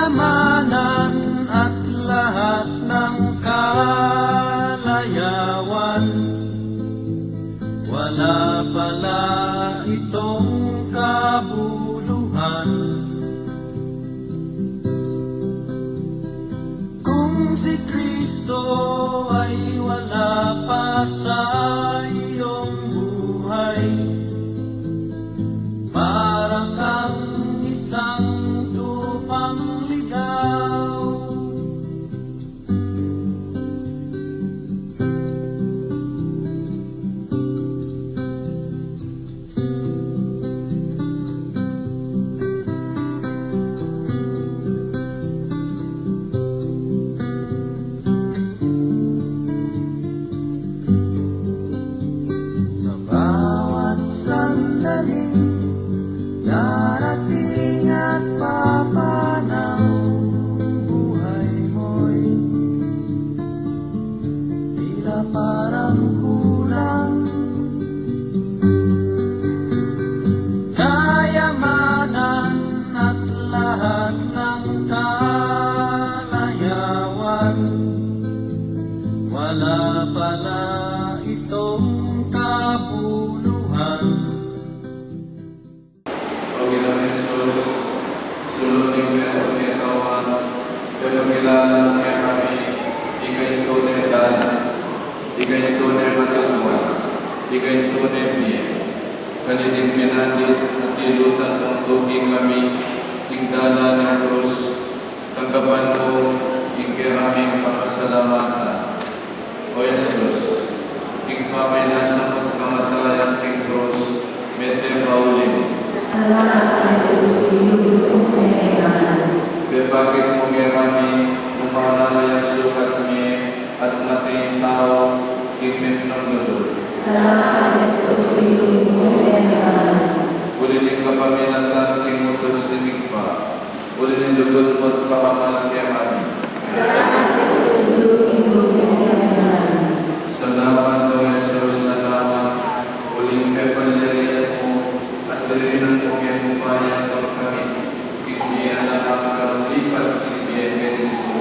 kayamanan at lahat ng kalayawan. Wala pala itong kabuluhan. Kung si Kristo ay wala pa sa iyong buhay, para kang isang tupang ligaw. Sa bawat sandaling darating at papanaw, buhay mo'y tila parang kulang. Kayamanan at lahat ng kalayawan, wala pala itong kabuluhan. Panginoon Jesus, sulong niyo ang katawan, pinamilala niya kami, ikay tunay dana, ikay tunay matagwan, ikay tunay niya. Kaniting pinandit at tilutan ng tubig kami, tingdala ng krus, tanggapan mo, ikiraming papasalamatan. O Jesus, tingpamay nasa pagkamatayang king krus, mete pauling. Berbagi mungkin kami umpama yang suka kami at mati tao ingin menurut. Ulitin kapamilatan king mutus dimikpa. Ulitin lubut buat pahamal kemari. Salamat o Jesus, salamat. Uling kepalerianmu at dirinan mo kaya upaya ng kami. Kikbiyan na ang lipat, kikbiyan Kristo.